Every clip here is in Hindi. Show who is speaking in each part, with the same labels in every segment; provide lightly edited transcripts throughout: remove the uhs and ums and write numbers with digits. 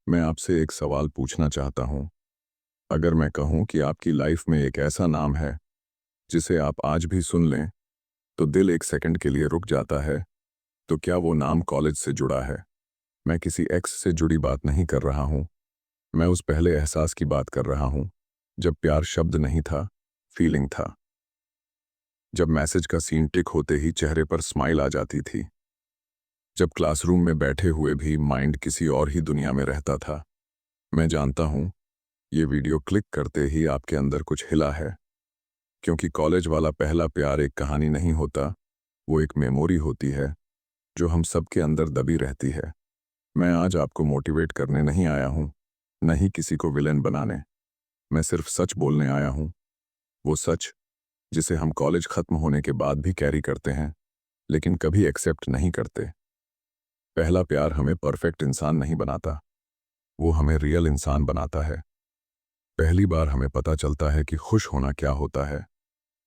Speaker 1: मैं आपसे एक सवाल पूछना चाहता हूँ। अगर मैं कहूँ कि आपकी लाइफ में एक ऐसा नाम है, जिसे आप आज भी सुन लें, तो दिल एक सेकंड के लिए रुक जाता है, तो क्या वो नाम कॉलेज से जुड़ा है? मैं किसी एक्स से जुड़ी बात नहीं कर रहा हूँ। मैं उस पहले एहसास की बात कर रहा हूँ, जब प्यार शब्द नहीं था, फीलिंग था। जब मैसेज का सीन टिक होते ही चेहरे पर स्माइल आ जाती थी। जब क्लासरूम में बैठे हुए भी माइंड किसी और ही दुनिया में रहता था। मैं जानता हूँ, ये वीडियो क्लिक करते ही आपके अंदर कुछ हिला है, क्योंकि कॉलेज वाला पहला प्यार एक कहानी नहीं होता, वो एक मेमोरी होती है, जो हम सबके अंदर दबी रहती है। मैं आज आपको मोटिवेट करने नहीं आया हूँ, न ही किसी को विलेन बनाने। मैं सिर्फ सच बोलने आया हूँ, वो सच जिसे हम कॉलेज खत्म होने के बाद भी कैरी करते हैं, लेकिन कभी एक्सेप्ट नहीं करते। पहला प्यार हमें परफेक्ट इंसान नहीं बनाता, वो हमें रियल इंसान बनाता है। पहली बार हमें पता चलता है कि खुश होना क्या होता है,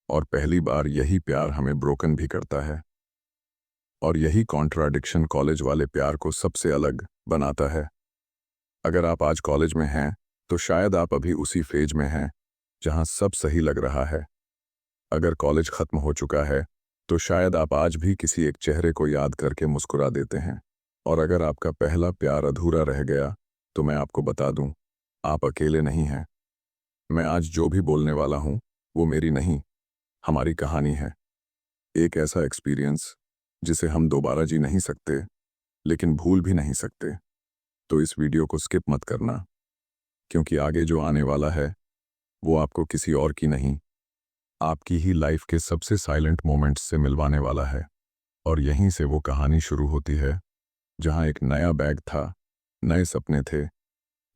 Speaker 1: और पहली बार यही प्यार हमें ब्रोकन भी करता है। और यही कॉन्ट्राडिक्शन कॉलेज वाले प्यार को सबसे अलग बनाता है। अगर आप आज कॉलेज में हैं, तो शायद आप अभी उसी फेज में हैं जहां सब सही लग रहा है। अगर कॉलेज खत्म हो चुका है, तो शायद आप आज भी किसी एक चेहरे को याद करके मुस्कुरा देते हैं। और अगर आपका पहला प्यार अधूरा रह गया, तो मैं आपको बता दूं, आप अकेले नहीं हैं। मैं आज जो भी बोलने वाला हूं, वो मेरी नहीं, हमारी कहानी है। एक ऐसा एक्सपीरियंस जिसे हम दोबारा जी नहीं सकते, लेकिन भूल भी नहीं सकते। तो इस वीडियो को स्किप मत करना, क्योंकि आगे जो आने वाला है, वो आपको किसी और की नहीं, आपकी ही लाइफ के सबसे साइलेंट मोमेंट्स से मिलवाने वाला है। और यहीं से वो कहानी शुरू होती है, जहां एक नया बैग था, नए सपने थे,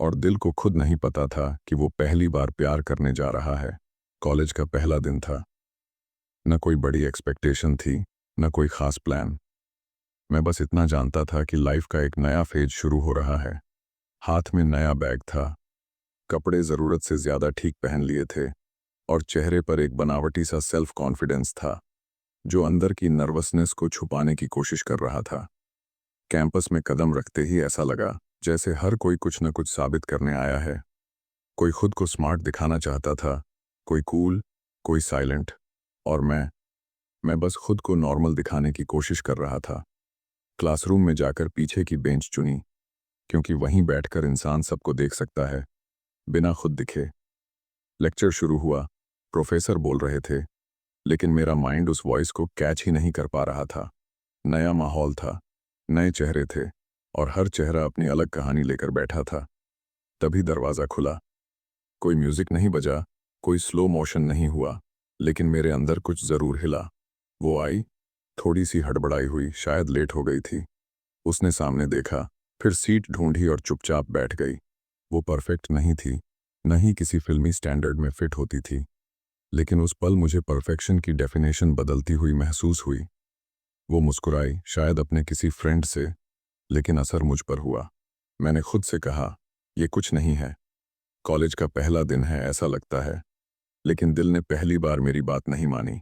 Speaker 1: और दिल को खुद नहीं पता था कि वो पहली बार प्यार करने जा रहा है। कॉलेज का पहला दिन था। न कोई बड़ी एक्सपेक्टेशन थी, न कोई खास प्लान। मैं बस इतना जानता था कि लाइफ का एक नया फेज शुरू हो रहा है। हाथ में नया बैग था, कपड़े ज़रूरत से ज़्यादा ठीक पहन लिए थे, और चेहरे पर एक बनावटी सा सेल्फ कॉन्फिडेंस था, जो अंदर की नर्वसनेस को छुपाने की कोशिश कर रहा था। कैंपस में कदम रखते ही ऐसा लगा, जैसे हर कोई कुछ न कुछ साबित करने आया है। कोई खुद को स्मार्ट दिखाना चाहता था, कोई कूल, कोई साइलेंट, और मैं बस खुद को नॉर्मल दिखाने की कोशिश कर रहा था। क्लासरूम में जाकर पीछे की बेंच चुनी, क्योंकि वहीं बैठकर इंसान सबको देख सकता है, बिना खुद दिखे। लेक्चर शुरू हुआ, प्रोफेसर बोल रहे थे, लेकिन मेरा माइंड उस वॉइस को कैच ही नहीं कर पा रहा था। नया माहौल था, नए चेहरे थे, और हर चेहरा अपनी अलग कहानी लेकर बैठा था। तभी दरवाज़ा खुला। कोई म्यूजिक नहीं बजा, कोई स्लो मोशन नहीं हुआ, लेकिन मेरे अंदर कुछ ज़रूर हिला। वो आई, थोड़ी सी हड़बड़ाई हुई, शायद लेट हो गई थी। उसने सामने देखा, फिर सीट ढूंढी और चुपचाप बैठ गई। वो परफेक्ट नहीं थी, न ही किसी फिल्मी स्टैंडर्ड में फिट होती थी, लेकिन उस पल मुझे परफेक्शन की डेफिनेशन बदलती हुई महसूस हुई। वो मुस्कुराई, शायद अपने किसी फ्रेंड से, लेकिन असर मुझ पर हुआ। मैंने खुद से कहा, ये कुछ नहीं है, कॉलेज का पहला दिन है ऐसा लगता है, लेकिन दिल ने पहली बार मेरी बात नहीं मानी।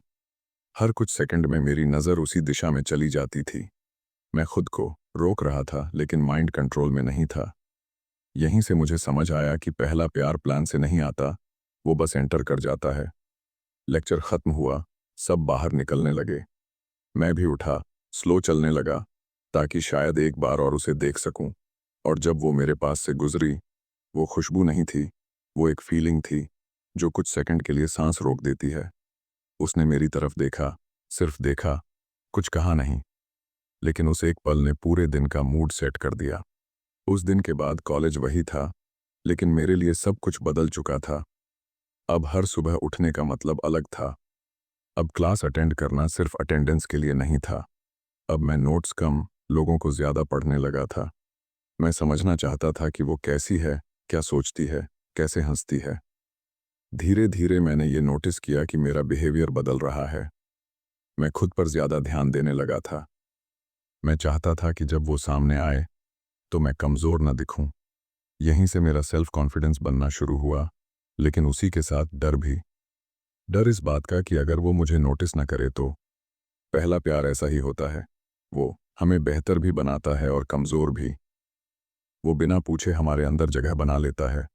Speaker 1: हर कुछ सेकंड में मेरी नज़र उसी दिशा में चली जाती थी। मैं खुद को रोक रहा था, लेकिन माइंड कंट्रोल में नहीं था। यहीं से मुझे समझ आया कि पहला प्यार प्लान से नहीं आता, वो बस एंटर कर जाता है। लेक्चर खत्म हुआ, सब बाहर निकलने लगे। मैं भी उठा, स्लो चलने लगा, ताकि शायद एक बार और उसे देख सकूं। और जब वो मेरे पास से गुजरी, वो खुशबू नहीं थी, वो एक फीलिंग थी, जो कुछ सेकंड के लिए सांस रोक देती है। उसने मेरी तरफ देखा, सिर्फ देखा, कुछ कहा नहीं, लेकिन उस एक पल ने पूरे दिन का मूड सेट कर दिया। उस दिन के बाद कॉलेज वही था, लेकिन मेरे लिए सब कुछ बदल चुका था। अब हर सुबह उठने का मतलब अलग था। अब क्लास अटेंड करना सिर्फ अटेंडेंस के लिए नहीं था। अब मैं नोट्स कम, लोगों को ज़्यादा पढ़ने लगा था। मैं समझना चाहता था कि वो कैसी है, क्या सोचती है, कैसे हंसती है। धीरे धीरे मैंने ये नोटिस किया कि मेरा बिहेवियर बदल रहा है। मैं खुद पर ज़्यादा ध्यान देने लगा था। मैं चाहता था कि जब वो सामने आए, तो मैं कमज़ोर न दिखूं। यहीं से मेरा सेल्फ कॉन्फिडेंस बनना शुरू हुआ, लेकिन उसी के साथ डर भी। डर इस बात का कि अगर वो मुझे नोटिस न करे तो। पहला प्यार ऐसा ही होता है, वो हमें बेहतर भी बनाता है और कमज़ोर भी। वो बिना पूछे हमारे अंदर जगह बना लेता है।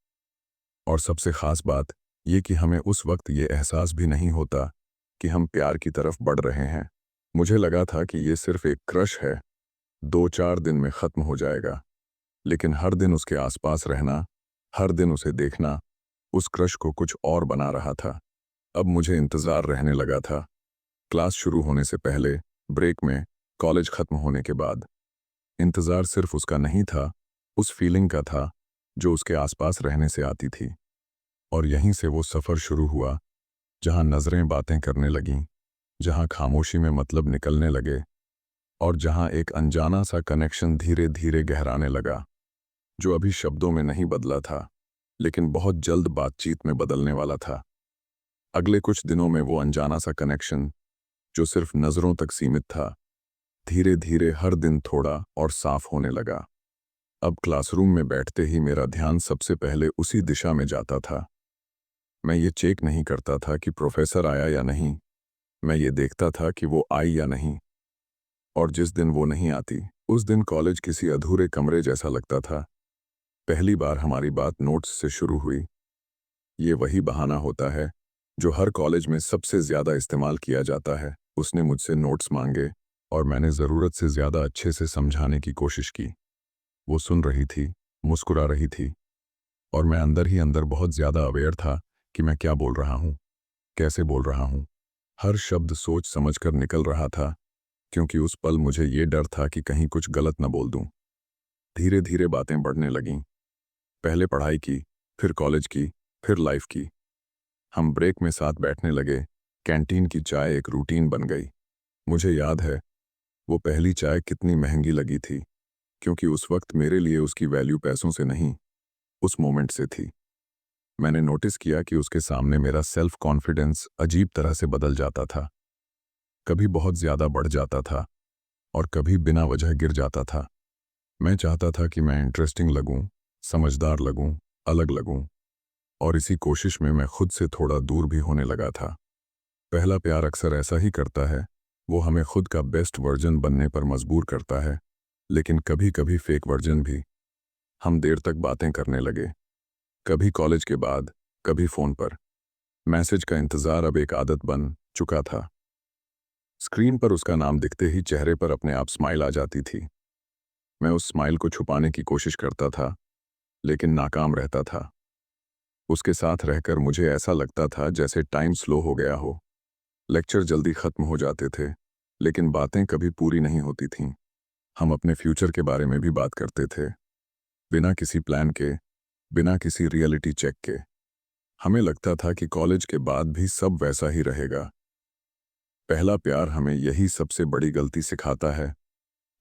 Speaker 1: और सबसे खास बात ये कि हमें उस वक्त ये एहसास भी नहीं होता कि हम प्यार की तरफ बढ़ रहे हैं। मुझे लगा था कि ये सिर्फ एक क्रश है, 2-4 दिन में ख़त्म हो जाएगा। लेकिन हर दिन उसके आसपास रहना, हर दिन उसे देखना, उस क्रश को कुछ और बना रहा था। अब मुझे इंतज़ार रहने लगा था, क्लास शुरू होने से पहले, ब्रेक में, कॉलेज ख़त्म होने के बाद। इंतज़ार सिर्फ उसका नहीं था, उस फीलिंग का था, जो उसके आसपास रहने से आती थी। और यहीं से वो सफ़र शुरू हुआ, जहाँ नज़रें बातें करने लगीं, जहाँ खामोशी में मतलब निकलने लगे, और जहाँ एक अनजाना सा कनेक्शन धीरे धीरे गहराने लगा, जो अभी शब्दों में नहीं बदला था, लेकिन बहुत जल्द बातचीत में बदलने वाला था। अगले कुछ दिनों में वो अनजाना सा कनेक्शन, जो सिर्फ नज़रों तक सीमित था, धीरे धीरे हर दिन थोड़ा और साफ होने लगा। अब क्लासरूम में बैठते ही मेरा ध्यान सबसे पहले उसी दिशा में जाता था। मैं ये चेक नहीं करता था कि प्रोफेसर आया या नहीं, मैं ये देखता था कि वो आई या नहीं। और जिस दिन वो नहीं आती, उस दिन कॉलेज किसी अधूरे कमरे जैसा लगता था। पहली बार हमारी बात नोट्स से शुरू हुई। ये वही बहाना होता है जो हर कॉलेज में सबसे ज़्यादा इस्तेमाल किया जाता है। उसने मुझसे नोट्स मांगे और मैंने ज़रूरत से ज़्यादा अच्छे से समझाने की कोशिश की। वो सुन रही थी, मुस्कुरा रही थी, और मैं अंदर ही अंदर बहुत ज़्यादा अवेयर था कि मैं क्या बोल रहा हूँ, कैसे बोल रहा हूँ। हर शब्द सोच समझ कर निकल रहा था, क्योंकि उस पल मुझे ये डर था कि कहीं कुछ गलत न बोल दूँ। धीरे धीरे बातें बढ़ने लगीं। पहले पढ़ाई की, फिर कॉलेज की, फिर लाइफ की। हम ब्रेक में साथ बैठने लगे। कैंटीन की चाय एक रूटीन बन गई। मुझे याद है वो पहली चाय कितनी महंगी लगी थी, क्योंकि उस वक्त मेरे लिए उसकी वैल्यू पैसों से नहीं, उस मोमेंट से थी। मैंने नोटिस किया कि उसके सामने मेरा सेल्फ कॉन्फिडेंस अजीब तरह से बदल जाता था। कभी बहुत ज़्यादा बढ़ जाता था और कभी बिना वजह गिर जाता था। मैं चाहता था कि मैं इंटरेस्टिंग लगूं, समझदार लगूं, अलग लगूं, और इसी कोशिश में मैं खुद से थोड़ा दूर भी होने लगा था। पहला प्यार अक्सर ऐसा ही करता है, वो हमें खुद का बेस्ट वर्जन बनने पर मजबूर करता है, लेकिन कभी कभी फेक वर्जन भी। हम देर तक बातें करने लगे, कभी कॉलेज के बाद, कभी फ़ोन पर। मैसेज का इंतज़ार अब एक आदत बन चुका था। स्क्रीन पर उसका नाम दिखते ही चेहरे पर अपने आप स्माइल आ जाती थी। मैं उस स्माइल को छुपाने की कोशिश करता था, लेकिन नाकाम रहता था। उसके साथ रहकर मुझे ऐसा लगता था जैसे टाइम स्लो हो गया हो। लेक्चर जल्दी खत्म हो जाते थे, लेकिन बातें कभी पूरी नहीं होती थीं। हम अपने फ्यूचर के बारे में भी बात करते थे, बिना किसी प्लान के, बिना किसी रियलिटी चेक के। हमें लगता था कि कॉलेज के बाद भी सब वैसा ही रहेगा। पहला प्यार हमें यही सबसे बड़ी गलती सिखाता है।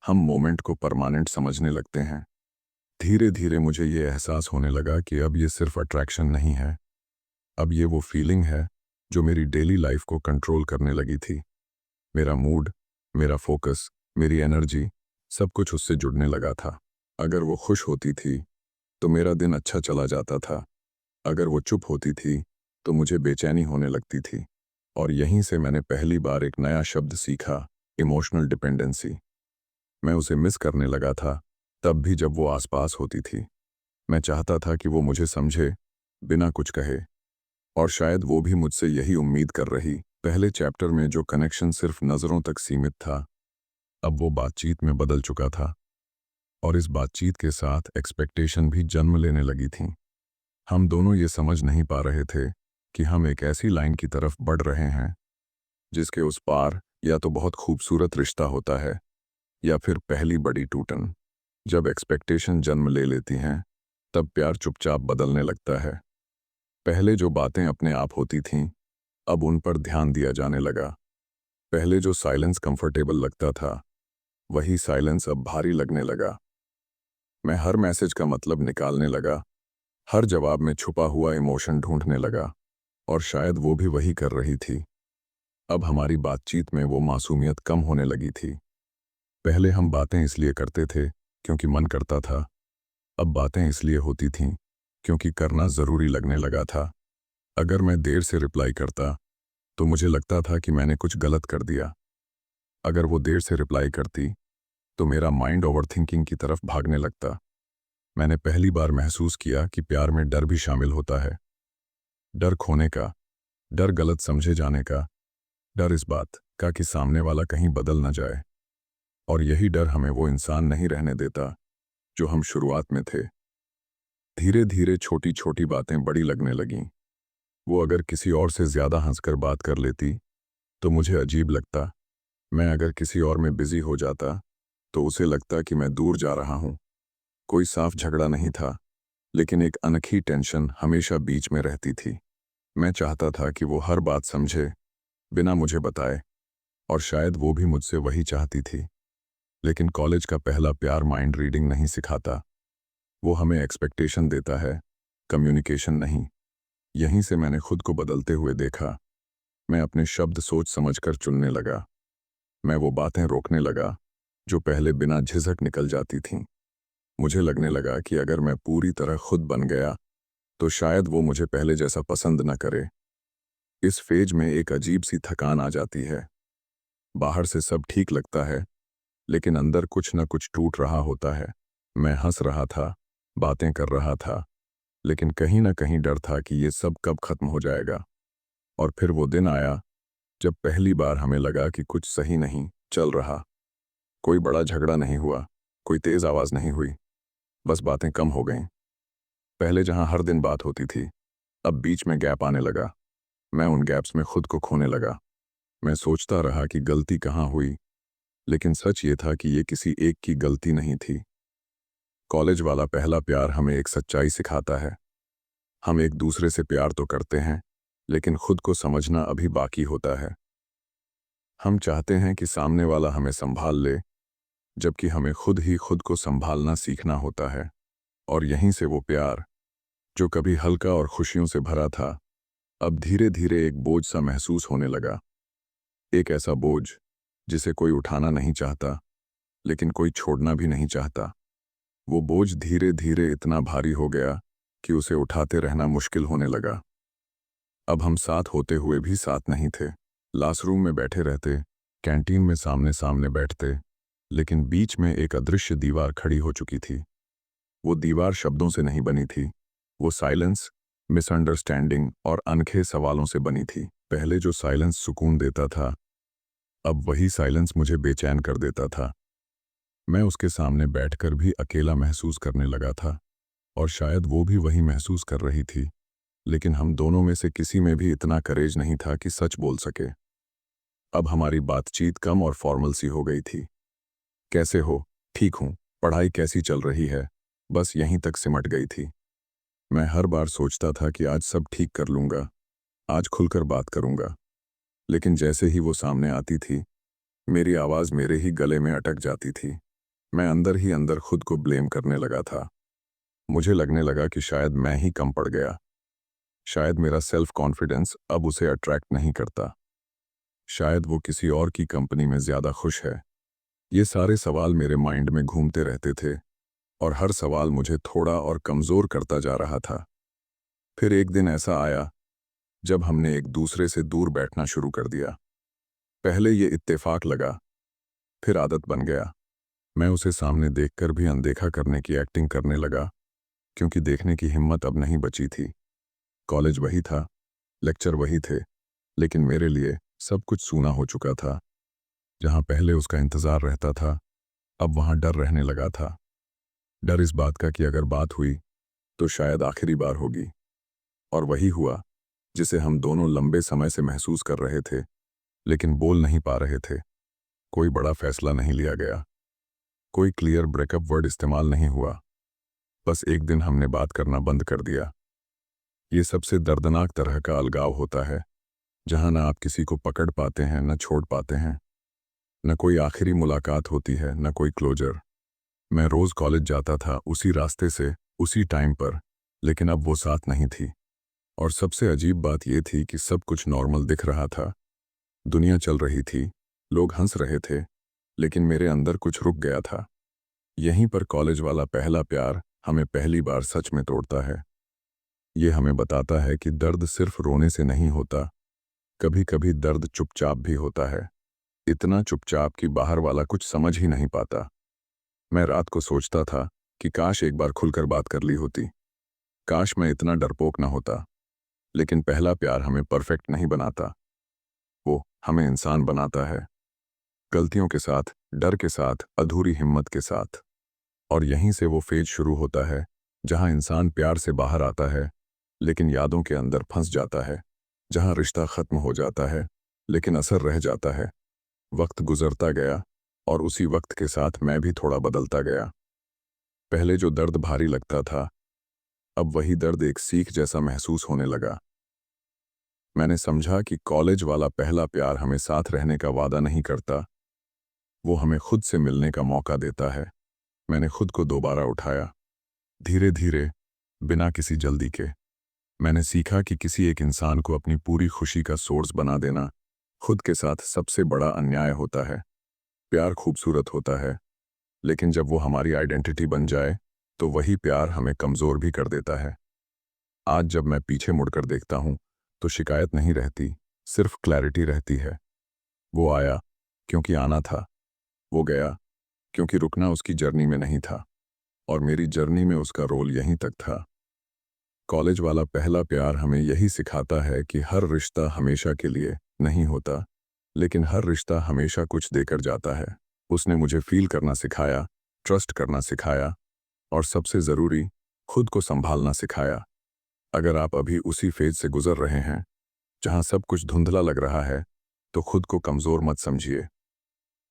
Speaker 1: हम मोमेंट को परमानेंट समझने लगते हैं। धीरे धीरे मुझे ये एहसास होने लगा कि अब ये सिर्फ अट्रैक्शन नहीं है, अब ये वो फीलिंग है जो मेरी डेली लाइफ को कंट्रोल करने लगी थी। मेरा मूड, मेरा फोकस, मेरी एनर्जी, सब कुछ उससे जुड़ने लगा था। अगर वो खुश होती थी तो मेरा दिन अच्छा चला जाता था। अगर वो चुप होती थी तो मुझे बेचैनी होने लगती थी। और यहीं से मैंने पहली बार एक नया शब्द सीखा, इमोशनल डिपेंडेंसी। मैं उसे मिस करने लगा था, तब भी जब वो आसपास होती थी। मैं चाहता था कि वो मुझे समझे, बिना कुछ कहे, और शायद वो भी मुझसे यही उम्मीद कर रही। पहले चैप्टर में जो कनेक्शन सिर्फ नज़रों तक सीमित था, अब वो बातचीत में बदल चुका था, और इस बातचीत के साथ एक्सपेक्टेशन भी जन्म लेने लगी थी। हम दोनों ये समझ नहीं पा रहे थे कि हम एक ऐसी लाइन की तरफ बढ़ रहे हैं, जिसके उस पार या तो बहुत खूबसूरत रिश्ता होता है, या फिर पहली बड़ी टूटन। जब एक्सपेक्टेशन जन्म ले लेती हैं, तब प्यार चुपचाप बदलने लगता है। पहले जो बातें अपने आप होती थीं, अब उन पर ध्यान दिया जाने लगा। पहले जो साइलेंस कंफर्टेबल लगता था, वही साइलेंस अब भारी लगने लगा। मैं हर मैसेज का मतलब निकालने लगा, हर जवाब में छुपा हुआ इमोशन ढूंढने लगा, और शायद वो भी वही कर रही थी। अब हमारी बातचीत में वो मासूमियत कम होने लगी थी। पहले हम बातें इसलिए करते थे क्योंकि मन करता था, अब बातें इसलिए होती थीं क्योंकि करना ज़रूरी लगने लगा था। अगर मैं देर से रिप्लाई करता तो मुझे लगता था कि मैंने कुछ गलत कर दिया। अगर वो देर से रिप्लाई करती तो मेरा माइंड ओवरथिंकिंग की तरफ भागने लगता। मैंने पहली बार महसूस किया कि प्यार में डर भी शामिल होता है। डर खोने का, डर गलत समझे जाने का, डर इस बात का कि सामने वाला कहीं बदल न जाए। और यही डर हमें वो इंसान नहीं रहने देता जो हम शुरुआत में थे। धीरे धीरे छोटी छोटी बातें बड़ी लगने लगीं। वो अगर किसी और से ज्यादा हंसकर बात कर लेती तो मुझे अजीब लगता। मैं अगर किसी और में बिजी हो जाता तो उसे लगता कि मैं दूर जा रहा हूं। कोई साफ झगड़ा नहीं था, लेकिन एक अनोखी टेंशन हमेशा बीच में रहती थी। मैं चाहता था कि वो हर बात समझे, बिना मुझे बताए, और शायद वो भी मुझसे वही चाहती थी। लेकिन कॉलेज का पहला प्यार माइंड रीडिंग नहीं सिखाता। वो हमें एक्सपेक्टेशन देता है, कम्युनिकेशन नहीं। यहीं से मैंने खुद को बदलते हुए देखा। मैं अपने शब्द सोच समझकर चुनने लगा। मैं वो बातें रोकने लगा जो पहले बिना झिझक निकल जाती थीं। मुझे लगने लगा कि अगर मैं पूरी तरह खुद बन गया तो शायद वो मुझे पहले जैसा पसंद न करे। इस फेज में एक अजीब सी थकान आ जाती है। बाहर से सब ठीक लगता है, लेकिन अंदर कुछ न कुछ टूट रहा होता है। मैं हंस रहा था, बातें कर रहा था, लेकिन कहीं न कहीं डर था कि ये सब कब खत्म हो जाएगा। और फिर वो दिन आया जब पहली बार हमें लगा कि कुछ सही नहीं चल रहा। कोई बड़ा झगड़ा नहीं हुआ, कोई तेज आवाज नहीं हुई, बस बातें कम हो गईं। पहले जहां हर दिन बात होती थी, अब बीच में गैप आने लगा। मैं उन गैप्स में खुद को खोने लगा। मैं सोचता रहा कि गलती कहाँ हुई, लेकिन सच ये था कि ये किसी एक की गलती नहीं थी। कॉलेज वाला पहला प्यार हमें एक सच्चाई सिखाता है। हम एक दूसरे से प्यार तो करते हैं, लेकिन खुद को समझना अभी बाकी होता है। हम चाहते हैं कि सामने वाला हमें संभाल ले, जबकि हमें खुद ही खुद को संभालना सीखना होता है। और यहीं से वो प्यार, जो कभी हल्का और खुशियों से भरा था, अब धीरे धीरे एक बोझ सा महसूस होने लगा। एक ऐसा बोझ जिसे कोई उठाना नहीं चाहता, लेकिन कोई छोड़ना भी नहीं चाहता। वो बोझ धीरे धीरे इतना भारी हो गया कि उसे उठाते रहना मुश्किल होने लगा। अब हम साथ होते हुए भी साथ नहीं थे। क्लासरूम में बैठे रहते, कैंटीन में सामने सामने बैठते, लेकिन बीच में एक अदृश्य दीवार खड़ी हो चुकी थी। वो दीवार शब्दों से नहीं बनी थी। वो साइलेंस, मिसअंडरस्टैंडिंग और अनखे सवालों से बनी थी। पहले जो साइलेंस सुकून देता था, अब वही साइलेंस मुझे बेचैन कर देता था। मैं उसके सामने बैठकर भी अकेला महसूस करने लगा था, और शायद वो भी वही महसूस कर रही थी। लेकिन हम दोनों में से किसी में भी इतना करेज नहीं था कि सच बोल सके। अब हमारी बातचीत कम और फॉर्मल सी हो गई थी। कैसे हो? ठीक हूँ। पढ़ाई कैसी चल रही है? बस यहीं तक सिमट गई थी। मैं हर बार सोचता था कि आज सब ठीक कर लूंगा, आज खुलकर बात करूंगा। लेकिन जैसे ही वो सामने आती थी, मेरी आवाज़ मेरे ही गले में अटक जाती थी। मैं अंदर ही अंदर खुद को ब्लेम करने लगा था। मुझे लगने लगा कि शायद मैं ही कम पड़ गया। शायद मेरा सेल्फ कॉन्फिडेंस अब उसे अट्रैक्ट नहीं करता। शायद वो किसी और की कंपनी में ज़्यादा खुश है। ये सारे सवाल मेरे माइंड में घूमते रहते थे, और हर सवाल मुझे थोड़ा और कमज़ोर करता जा रहा था। फिर एक दिन ऐसा आया जब हमने एक दूसरे से दूर बैठना शुरू कर दिया। पहले ये इत्तेफाक लगा, फिर आदत बन गया। मैं उसे सामने देखकर भी अनदेखा करने की एक्टिंग करने लगा, क्योंकि देखने की हिम्मत अब नहीं बची थी। कॉलेज वही था, लेक्चर वही थे, लेकिन मेरे लिए सब कुछ सूना हो चुका था। जहाँ पहले उसका इंतज़ार रहता था, अब वहाँ डर रहने लगा था। डर इस बात का कि अगर बात हुई तो शायद आखिरी बार होगी। और वही हुआ जिसे हम दोनों लंबे समय से महसूस कर रहे थे, लेकिन बोल नहीं पा रहे थे। कोई बड़ा फैसला नहीं लिया गया, कोई क्लियर ब्रेकअप वर्ड इस्तेमाल नहीं हुआ। बस एक दिन हमने बात करना बंद कर दिया। ये सबसे दर्दनाक तरह का अलगाव होता है, जहाँ ना आप किसी को पकड़ पाते हैं, न छोड़ पाते हैं। न कोई आखिरी मुलाकात होती है, न कोई क्लोजर। मैं रोज कॉलेज जाता था, उसी रास्ते से, उसी टाइम पर, लेकिन अब वो साथ नहीं थी। और सबसे अजीब बात यह थी कि सब कुछ नॉर्मल दिख रहा था। दुनिया चल रही थी, लोग हंस रहे थे, लेकिन मेरे अंदर कुछ रुक गया था। यहीं पर कॉलेज वाला पहला प्यार हमें पहली बार सच में तोड़ता है। ये हमें बताता है कि दर्द सिर्फ रोने से नहीं होता, कभी कभी दर्द चुपचाप भी होता है। इतना चुपचाप कि बाहर वाला कुछ समझ ही नहीं पाता। मैं रात को सोचता था कि काश एक बार खुलकर बात कर ली होती। काश मैं इतना डरपोक ना होता। लेकिन पहला प्यार हमें परफेक्ट नहीं बनाता, वो हमें इंसान बनाता है। गलतियों के साथ, डर के साथ, अधूरी हिम्मत के साथ। और यहीं से वो फेज शुरू होता है जहां इंसान प्यार से बाहर आता है लेकिन यादों के अंदर फंस जाता है, जहां रिश्ता खत्म हो जाता है लेकिन असर रह जाता है। वक्त गुजरता गया और उसी वक्त के साथ मैं भी थोड़ा बदलता गया। पहले जो दर्द भारी लगता था, अब वही दर्द एक सीख जैसा महसूस होने लगा। मैंने समझा कि कॉलेज वाला पहला प्यार हमें साथ रहने का वादा नहीं करता, वो हमें खुद से मिलने का मौका देता है। मैंने खुद को दोबारा उठाया, धीरे धीरे, बिना किसी जल्दी के। मैंने सीखा कि किसी एक इंसान को अपनी पूरी खुशी का सोर्स बना देना खुद के साथ सबसे बड़ा अन्याय होता है। प्यार खूबसूरत होता है, लेकिन जब वो हमारी आइडेंटिटी बन जाए तो वही प्यार हमें कमज़ोर भी कर देता है। आज जब मैं पीछे मुड़कर देखता हूँ तो शिकायत नहीं रहती, सिर्फ क्लैरिटी रहती है। वो आया क्योंकि आना था, वो गया क्योंकि रुकना उसकी जर्नी में नहीं था, और मेरी जर्नी में उसका रोल यहीं तक था। कॉलेज वाला पहला प्यार हमें यही सिखाता है कि हर रिश्ता हमेशा के लिए नहीं होता, लेकिन हर रिश्ता हमेशा कुछ देकर जाता है। उसने मुझे फील करना सिखाया, ट्रस्ट करना सिखाया, और सबसे ज़रूरी, खुद को संभालना सिखाया। अगर आप अभी उसी फेज से गुजर रहे हैं जहां सब कुछ धुंधला लग रहा है, तो खुद को कमज़ोर मत समझिए।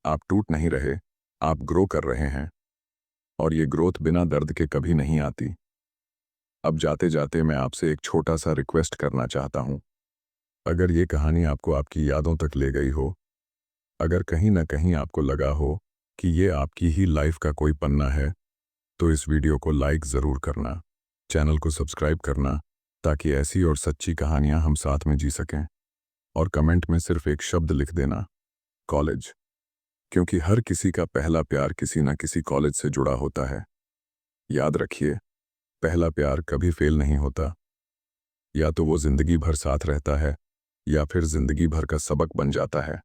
Speaker 1: आप टूट नहीं रहे, आप ग्रो कर रहे हैं, और ये ग्रोथ बिना दर्द के कभी नहीं आती। अब जाते जाते मैं आपसे एक छोटा सा रिक्वेस्ट करना चाहता हूँ। अगर ये कहानी आपको आपकी यादों तक ले गई हो, अगर कहीं ना कहीं आपको लगा हो कि ये आपकी ही लाइफ का कोई पन्ना है, तो इस वीडियो को लाइक ज़रूर करना, चैनल को सब्सक्राइब करना, ताकि ऐसी और सच्ची कहानियाँ हम साथ में जी सकें। और कमेंट में सिर्फ एक शब्द लिख देना, कॉलेज, क्योंकि हर किसी का पहला प्यार किसी न किसी कॉलेज से जुड़ा होता है। याद रखिए, पहला प्यार कभी फेल नहीं होता। या तो वो जिंदगी भर साथ रहता है, या फिर जिंदगी भर का सबक बन जाता है।